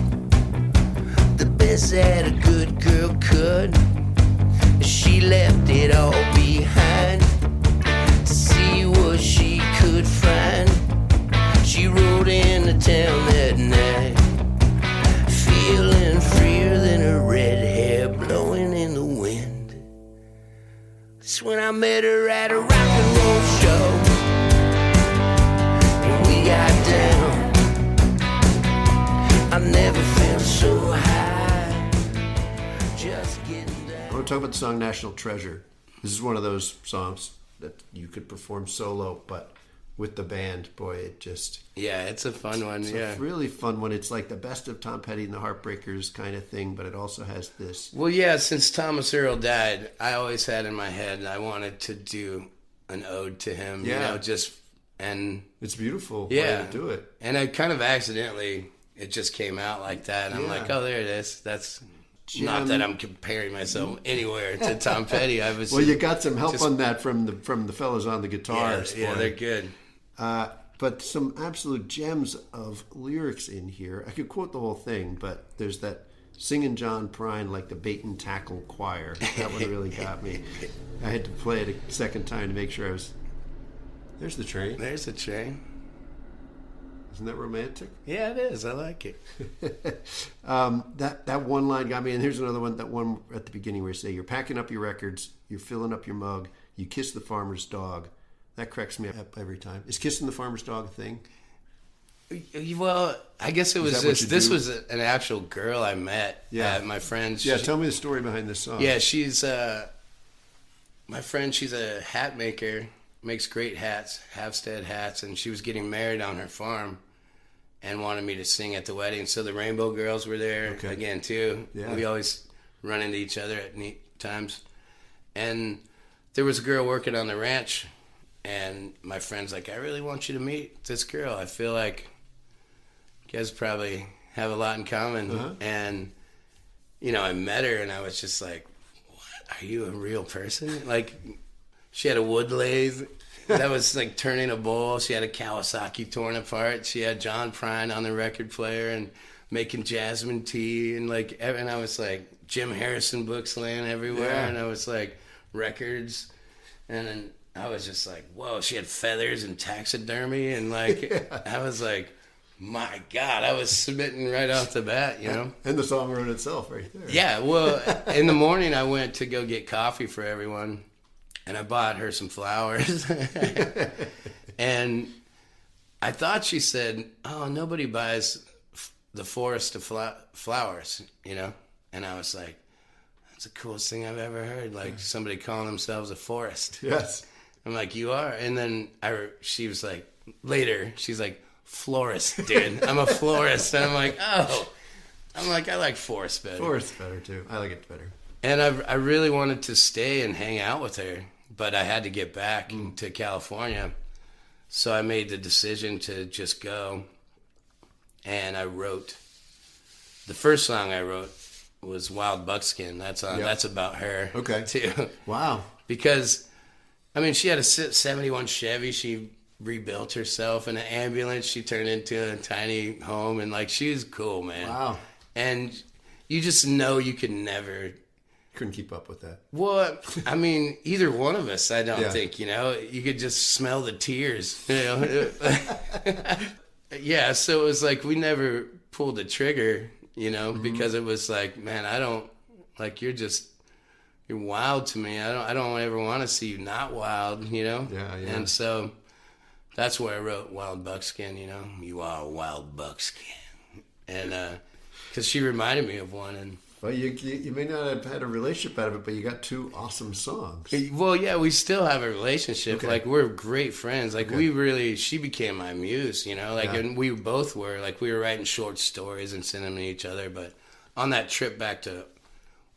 the best that a good girl could. She left it all behind to see what she could find. She rode into town that night, feeling freer than her red hair blowing in the wind. That's when I met her at a rock and roll show, and we got down. I never felt so high, just getting down. I want to talk about the song National Treasure. This is one of those songs that you could perform solo, but with the band, boy, it just... Yeah, it's a fun one, It's a really fun one. It's like the best of Tom Petty and the Heartbreakers kind of thing, but it also has this... Well, yeah, since Thomas Earl died, I always had in my head I wanted to do an ode to him, you know, and... It's beautiful way to do it. And I kind of accidentally, it just came out like that, and I'm like, oh, there it is. That's... Not that I'm comparing myself anywhere to Tom Petty. I was... Well, you got some help on that from the fellas on the guitars. Yeah, they're good. But some absolute gems of lyrics in here. I could quote the whole thing, but there's that singing John Prine like the bait and tackle choir. That one really got me. I had to play it a second time to make sure I was... There's the train. There's the train. Isn't that romantic? Yeah, it is. I like it. That one line got me. And here's another one, that one at the beginning where you say, you're packing up your records, you're filling up your mug, you kiss the farmer's dog. That cracks me up every time. Is kissing the farmer's dog a thing? Well, I guess it was this was an actual girl I met at my friend's. Yeah, tell me the story behind this song. Yeah, she's my friend. She's a hat maker, makes great hats, Halfstead hats, and she was getting married on her farm and wanted me to sing at the wedding. So the Rainbow Girls were there again too. Yeah. We always run into each other at neat times. And there was a girl working on the ranch, and my friend's like, I really want you to meet this girl. I feel like you guys probably have a lot in common. Uh-huh. And, you know, I met her, and I was just like, what? Are you a real person? Like, she had a wood lathe that was like turning a bowl. She had a Kawasaki torn apart. She had John Prine on the record player and making jasmine tea. And like, and I was like, Jim Harrison books laying everywhere. Yeah. And I was like, records. And then I was just like, whoa, she had feathers and taxidermy. And like, I was like, my God, I was smitten right off the bat, you know? And the song wrote itself right there. Yeah, well, in the morning I went to go get coffee for everyone, and I bought her some flowers. And I thought she said, oh, nobody buys the forest of flowers, you know? And I was like, that's the coolest thing I've ever heard, like somebody calling themselves a forest. Yes. I'm like, you are? And then she was like, later, she's like, florist, dude. I'm a florist. And I'm like, oh. I'm like, I like forest better. Forest better, too. I like it better. And I really wanted to stay and hang out with her, but I had to get back to California. So I made the decision to just go. And I wrote, the first song I wrote was Wild Buckskin. That's about her, too. Wow. Because... I mean, she had a 71 Chevy. She rebuilt herself in an ambulance. She turned into a tiny home, and like, she was cool, man. Wow. And you just know you could never Couldn't keep up with that. Well, I mean, either one of us, I don't Yeah. think, you could just smell the tears, Yeah, so it was like we never pulled the trigger, because it was like, man, I don't, like, you're wild to me. I don't ever want to see you not wild, Yeah. And so that's where I wrote Wild Buckskin, you are a wild buckskin. And because she reminded me of one. And Well, you may not have had a relationship out of it, but you got two awesome songs. well, yeah, we still have a relationship. Okay. Like, we're great friends. Like, she became my muse, and we both were. Like, we were writing short stories and sending them to each other. But on that trip back to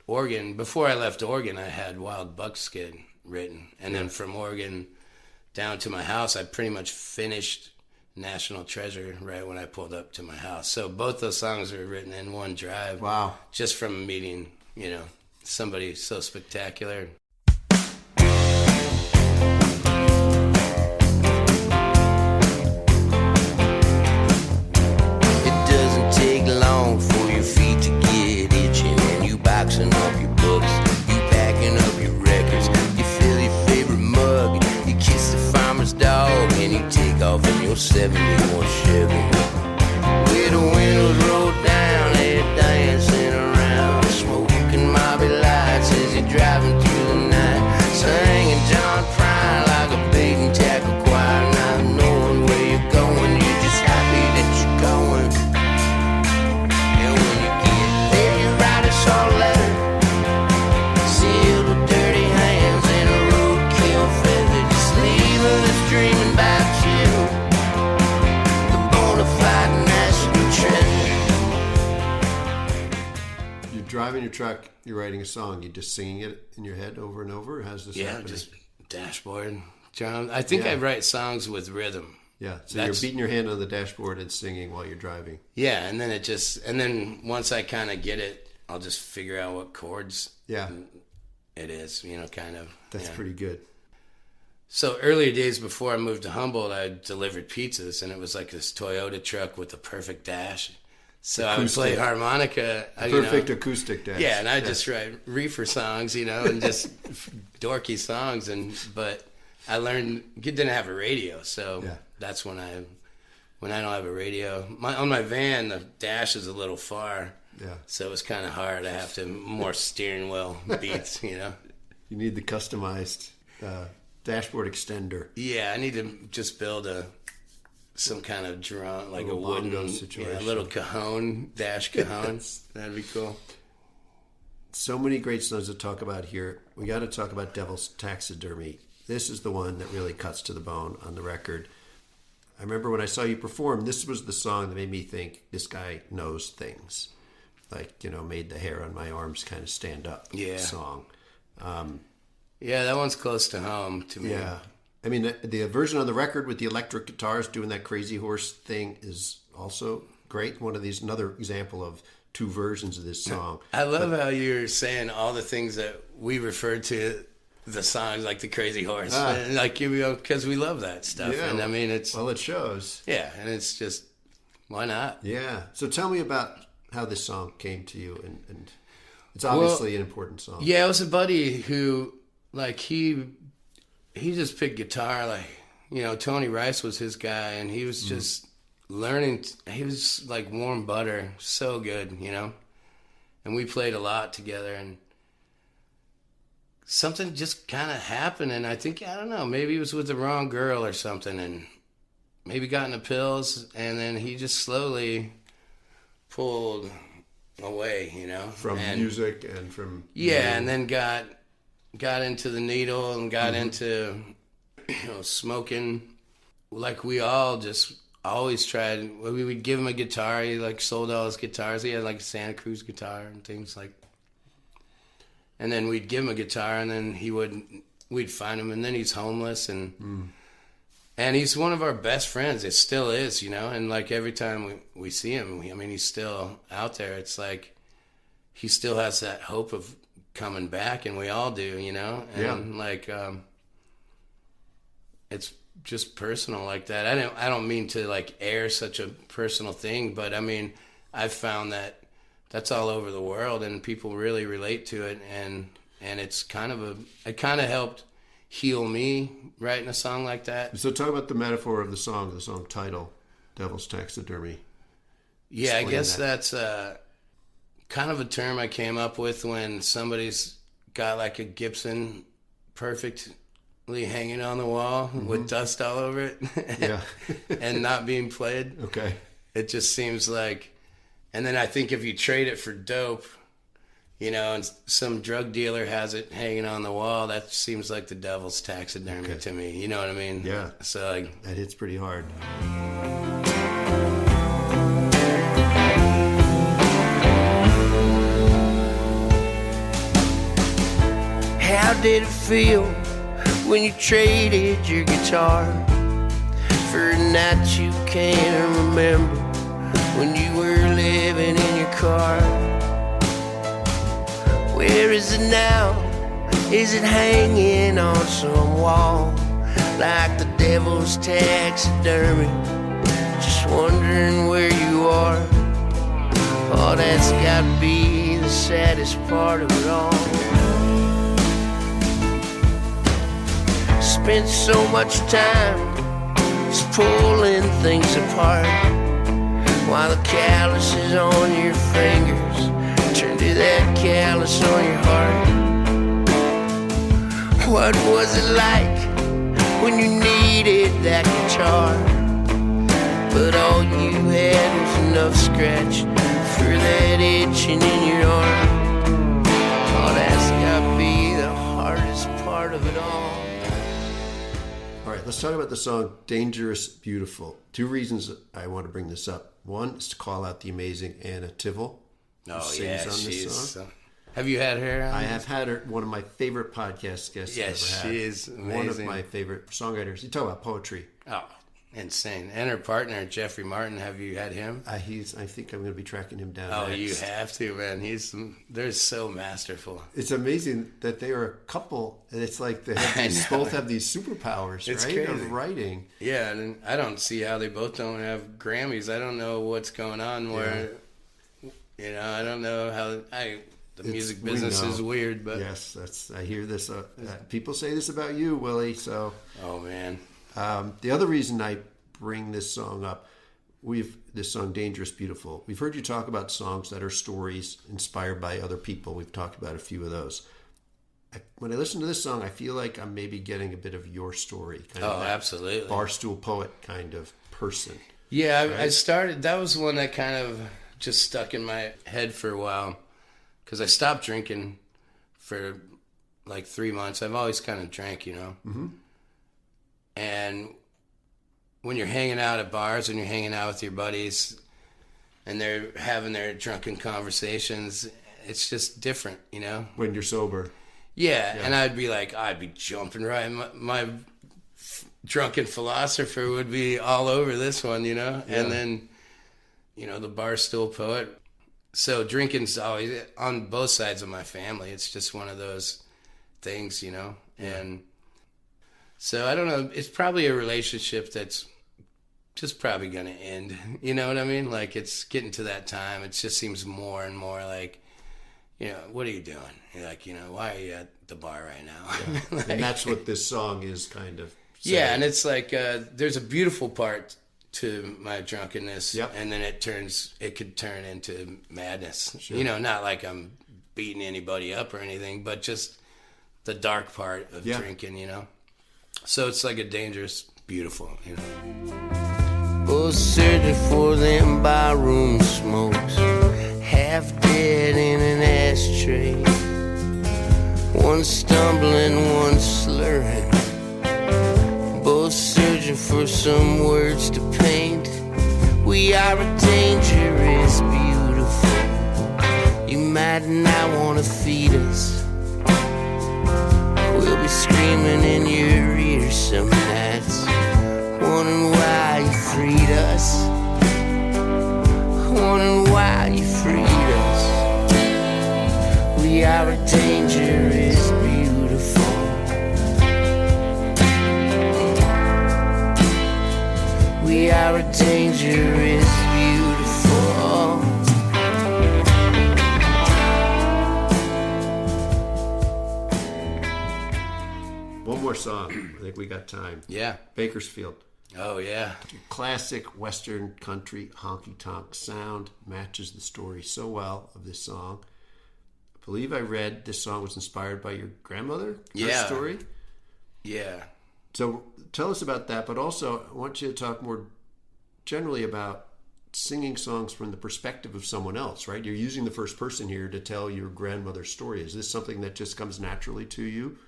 Oregon, before I left Oregon, I had Wild Buckskin written. And then from Oregon down to my house, I pretty much finished National Treasure right when I pulled up to my house. So both those songs were written in one drive. Wow. Just from meeting, somebody so spectacular. It doesn't take long for your feet to get itching, and you boxing up your books, you packing up your records, you fill your favorite mug, you kiss the farmer's dog, and you take off in your 71 Chevy. With the windows rolled down, they're dancing around, smoking Mobby lights as you're driving through the night, singing John Prine like a bait and tackle choir, not knowing where you're going, you're just happy that you're going. And when you get there, you write us all a letter, sealed with dirty hands and a roadkill feather, just leaving us dreaming about you, the bona fide national treasure. You're driving your truck, you're writing a song, you're just singing it in your head over and over? How's this happening? Just dashboard. John, I think I write songs with rhythm. Yeah, so you're beating your hand on the dashboard and singing while you're driving. Yeah, and then once I kind of get it, I'll just figure out what chords Yeah, it is, kind of. that's pretty good. So earlier days before I moved to Humboldt, I delivered pizzas, and it was like this Toyota truck with a perfect dash. So I would play harmonica. Perfect acoustic dash. Yeah, and I just write reefer songs, and just dorky songs. But I learned, didn't have a radio, so that's when I don't have a radio. On my van, the dash is a little far. Yeah. So it was kind of hard. I have to more steering wheel beats, You need the customized dashboard extender. Yeah, I need to just build some kind of drum, like a bongo wooden situation. a little cajon, dash cajon. That'd be cool. So many great songs to talk about here. We got to talk about Devil's Taxidermy. This is the one that really cuts to the bone on the record. I remember when I saw you perform, this was the song that made me think, this guy knows things. Like, made the hair on my arms kind of stand up song. Yeah, that one's close to home to me. Yeah. I mean, the version on the record with the electric guitars doing that crazy horse thing is also great. Another example of two versions of this song. I love how you're saying all the things that we refer to the songs, like the crazy horse, and because we love that stuff. Yeah. And I mean, it shows. Yeah, and it's just, why not? Yeah. So tell me about how this song came to you, and it's obviously an important song. Yeah, it was a buddy who, he just picked guitar, Tony Rice was his guy, and he was just learning. He was like warm butter, so good, and we played a lot together, and something just kind of happened, and I think, I don't know, maybe he was with the wrong girl or something, and maybe got into pills, and then he just slowly pulled away, From music and from... Yeah, and then got into the needle and got into, smoking. Like we all just always tried. We would give him a guitar. He sold all his guitars. He had a Santa Cruz guitar and things like. And then we'd give him a guitar, and then we'd find him, and then he's homeless, and he's one of our best friends. It still is, And every time we see him, he's still out there. It's like he still has that hope of coming back, and we all do, and it's just personal like that. I don't mean to air such a personal thing, but I've found that that's all over the world, and people really relate to it, and it's it kind of helped heal me writing a song like that. So talk about the metaphor of the song title, Devil's Taxidermy. Yeah, Explain I guess that. that's kind of a term I came up with when somebody's got like a Gibson perfectly hanging on the wall with dust all over it Yeah. and not being played. Okay. It just seems like, and then I think if you trade it for dope, you know, and some drug dealer has it hanging on the wall, that seems like the devil's taxidermy to me. You know what I mean? Yeah. So like, That hits pretty hard. How did it feel when you traded your guitar for a night you can't remember when you were living in your car? Where is it now? Is it hanging on some wall like the devil's taxidermy? Just wondering where you are. Oh, that's gotta be the saddest part of it all. Spent so much time just pulling things apart, while the calluses on your fingers turn to that callus on your heart. What was it like when you needed that guitar, but all you had was enough scratch for that itching in your arm? Oh, that's gotta be the hardest part of it all. All right, let's talk about the song Dangerous Beautiful. Two reasons I want to bring this up. One is to call out the amazing Anna Tivell. oh sings yeah, on this she's. song. Have you had her on? I have had her, one of my favorite podcast guests Yes, I've ever had. she is amazing. One of my favorite songwriters. You talk about poetry. Oh, insane. And her partner, Jeffrey Martin, have you had him? I think I'm going to be tracking him down Oh, next. you have to, man. They're so masterful. It's amazing that they are a couple, and it's like they both have these superpowers, It's right? crazy. Of writing. Yeah, and I don't see how they both don't have Grammys. I don't know what's going on where, you know, I don't know how, the music we business know. is weird, but. Yes, I hear this. People say this about you, Willie. So, Oh, man. the other reason I bring this song up, this song Dangerous Beautiful. We've heard you talk about songs that are stories inspired by other people. We've talked about a few of those. When I listen to this song, I feel like I'm maybe getting a bit of your story, kind of that Absolutely. barstool poet kind of person. Yeah, Right? I started, that was one that kind of just stuck in my head for a while. Because I stopped drinking for like 3 months. I've always kind of drank, you know. Mm-hmm. And when you're hanging out at bars and you're hanging out with your buddies and they're having their drunken conversations, it's just different, you know. When you're sober. Yeah, and I'd be jumping right. My drunken philosopher would be all over this one, you know. Yeah. And then, you know, the barstool poet. So drinking's always on both sides of my family. It's just one of those things, you know. And so I don't know. It's probably a relationship that's just probably going to end. You know what I mean? Like it's getting to that time. It just seems more and more like, you know, what are you doing? You're like, you know, why are you at the bar right now? Yeah. Like, And that's what this song is kind of saying. yeah, and it's like there's a beautiful part to my drunkenness, Yep. and then it could turn into madness. Sure. You know, not like I'm beating anybody up or anything, but just the dark part of drinking, you know. So it's like a dangerous, beautiful, you know. Both searching for them barroom smokes, half dead in an ashtray. One stumbling, one slurring, both searching for some words to paint. We are a dangerous, beautiful. You might not want to feed us. We'll be screaming in your ear some nights, wondering why you freed us, wondering why you freed us. We are a dangerous, beautiful. We are a dangerous, beautiful. One more song. I think we got time. Yeah. Bakersfield. Oh, yeah. Classic Western country honky-tonk sound matches the story so well of this song. I believe I read this song was inspired by your grandmother? Her Yeah. story? Yeah. So tell us about that, but also I want you to talk more generally about singing songs from the perspective of someone else, right? You're using the first person here to tell your grandmother's story. Is this something that just comes naturally to you?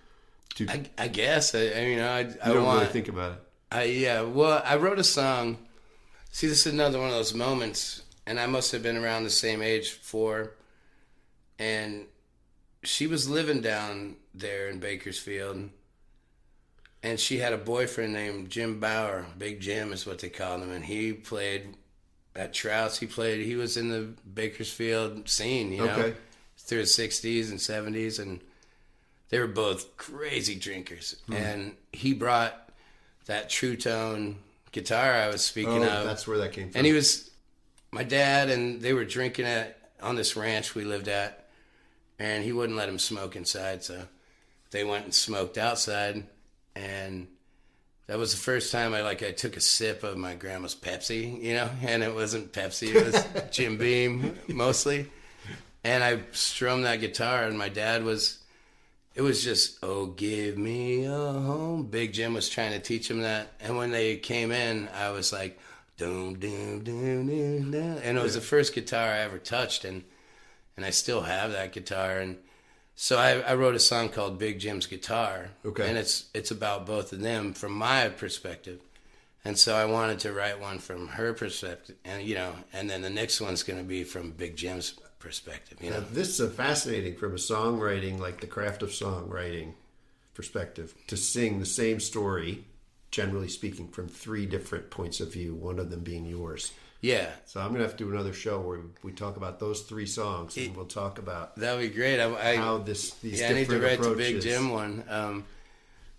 I guess. I don't really think about it. Well, I wrote a song. See, this is another one of those moments, and I must have been around the same age, 4, and she was living down there in Bakersfield, and she had a boyfriend named Jim Bauer. Big Jim is what they called him, and he played at Trout's. He was in the Bakersfield scene, Okay. through the 60s and 70s, and they were both crazy drinkers. And he brought that true tone guitar I was speaking of. That's where that came from. And he was my dad, and they were drinking on this ranch we lived at, and he wouldn't let him smoke inside, so they went and smoked outside. And that was the first time I took a sip of my grandma's Pepsi, and it wasn't Pepsi, it was Jim Beam mostly. And I strummed that guitar, and my dad it was just, oh, give me a home. Big Jim was trying to teach him that. And when they came in, I was like, doom, doom, doom, doom, doom. And it was the first guitar I ever touched, and I still have that guitar. And so I wrote a song called Big Jim's Guitar. Okay. And it's about both of them from my perspective. And so I wanted to write one from her perspective. And, and then the next one's going to be from Big Jim's perspective. Now, this is fascinating from a songwriting, like the craft of songwriting perspective, to sing the same story, generally speaking, from 3 different points of view, one of them being yours. Yeah. So I'm going to have to do another show where we talk about those 3 songs, and we'll talk about that would be great. how these I different need to write approaches. the Big Jim one.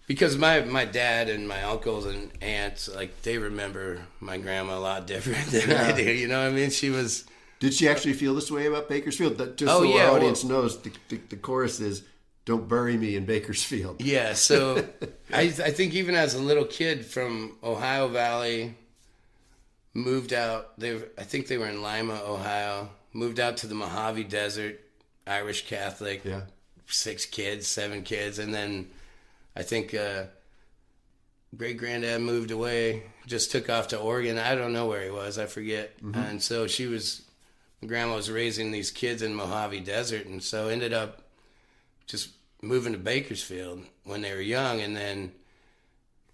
Because my dad and my uncles and aunts, they remember my grandma a lot different than I do. You know what I mean? She was... Did she actually feel this way about Bakersfield? Just Oh, so yeah, our audience knows, the chorus is, "Don't bury me in Bakersfield." Yeah, so I think even as a little kid from Ohio Valley, moved out. I think they were in Lima, Ohio. Moved out to the Mojave Desert, Irish Catholic. Yeah. 6 kids, 7 kids, and then I think great granddad moved away. Just took off to Oregon. I don't know where he was. I forget. And so grandma was raising these kids in Mojave Desert, and so ended up just moving to Bakersfield when they were young, and then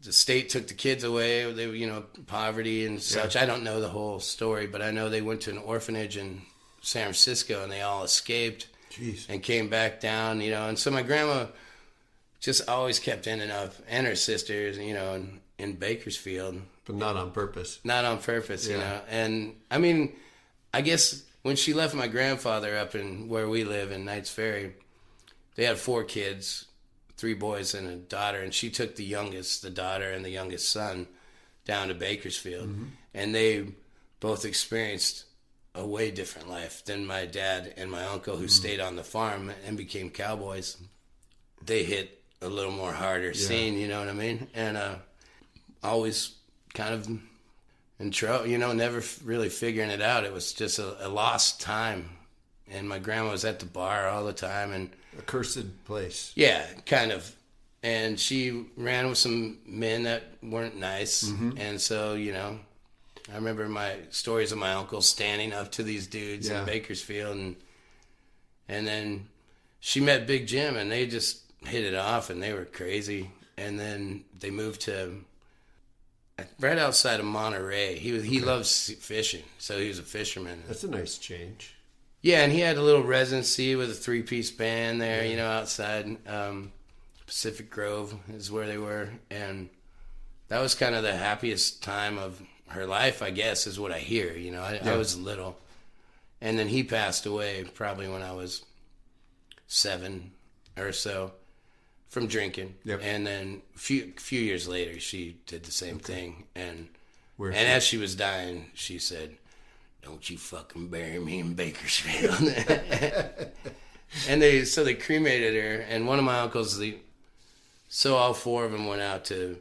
the state took the kids away. They were, poverty and such. I don't know the whole story, but I know they went to an orphanage in San Francisco, and they all escaped. Jeez. And came back down, and so my grandma just always kept ending up, and her sisters, in Bakersfield. But not on purpose. Not on purpose, And, I mean, I guess when she left my grandfather up in where we live in Knights Ferry, they had 4 kids, 3 boys and a daughter, and she took the youngest, the daughter, and the youngest son down to Bakersfield. And they both experienced a way different life than my dad and my uncle, who stayed on the farm and became cowboys. They hit a little more harder scene, you know what I mean? And always kind of in trouble, never really figuring it out. It was just a lost time. And my grandma was at the bar all the time. And A cursed place. yeah, kind of. And she ran with some men that weren't nice. And so, I remember my stories of my uncle standing up to these dudes in Bakersfield. And then she met Big Jim, and they just hit it off, and they were crazy. And then they moved to right outside of Monterey. He loves fishing, so he was a fisherman. That's a nice change. Yeah, and he had a little residency with a 3-piece band there, outside. Pacific Grove is where they were. And that was kind of the happiest time of her life, I guess, is what I hear. I was little. And then he passed away probably when I was 7 or so from drinking. Yep. And then a few years later, she did the same thing. And Where's as she was dying, she said, "Don't you fucking bury me in Bakersfield." And they cremated her. And one of my uncles, So all 4 of them went out to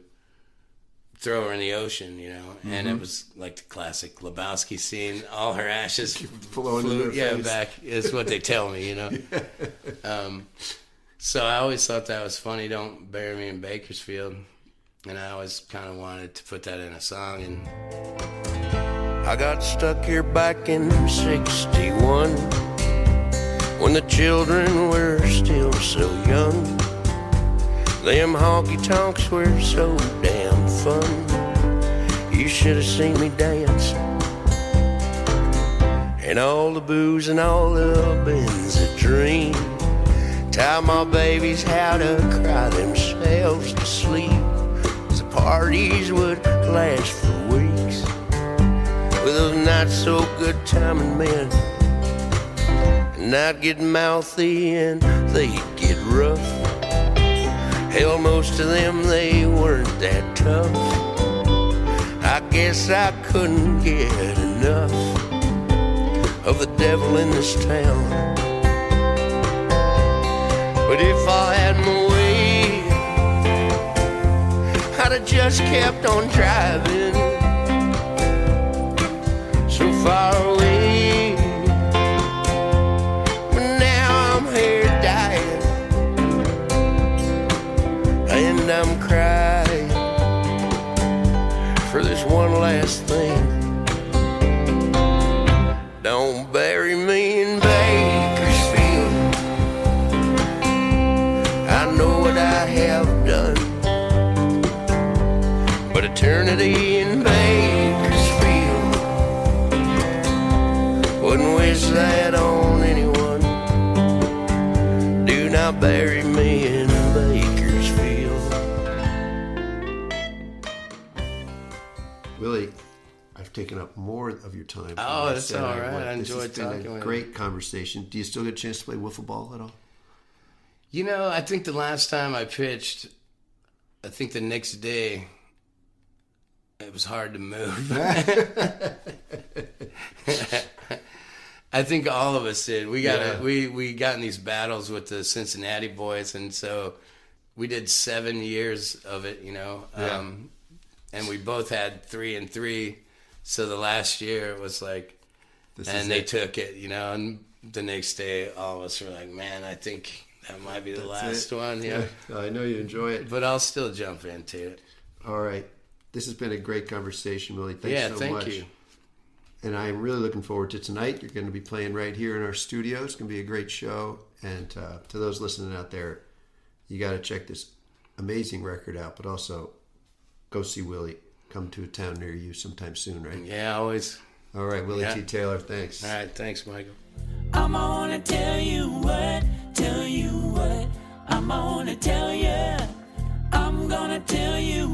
throw her in the ocean, you know, and it was like the classic Lebowski scene. All her ashes flew back, is what they tell me, you know. So I always thought that was funny, don't bury me in Bakersfield. And I always kind of wanted to put that in a song. And I got stuck here back in 61 when the children were still so young. Them honky-tonks were so damn fun. You should have seen me dance. And all the booze and all the bins a dream. Taught my babies how to cry themselves to sleep. The parties would last for weeks with those not so good timing men. And I'd get mouthy and they'd get rough. Hell, most of them, they weren't that tough. I guess I couldn't get enough of the devil in this town. But if I had my way, I'd have just kept on driving so far away. But now I'm here dying, and I'm crying for this one last thing. Don't bury me in Bakersfield. I know what I have done, but eternity in Bakersfield wouldn't wish that on anyone. Do not bury me in Bakersfield. Willie, I've taken up more of your time. Oh, that's all right. I enjoyed talking with you. Great conversation. Do you still get a chance to play wiffle ball at all? You know, I think the last time I pitched, I think the next day, it was hard to move. I think all of us did. We got in these battles with the Cincinnati boys, and so we did 7 years of it, you know. And we both had 3 and 3. So the last year it was like, they took it, you know. And the next day, all of us were like, "Man, I think that might be the last one." Yeah, I know you enjoy it, but I'll still jump into it. All right, this has been a great conversation, Willie. Thanks so much. Yeah, thank you. And I'm really looking forward to tonight. You're going to be playing right here in our studio. It's going to be a great show. And to those listening out there, you got to check this amazing record out, but also go see Willie. Come to a town near you sometime soon, right? Yeah, always. All right, Willy Tea Taylor, thanks. All right, thanks, Michael. I'm gonna tell you what, I'm gonna tell you. I'm gonna tell you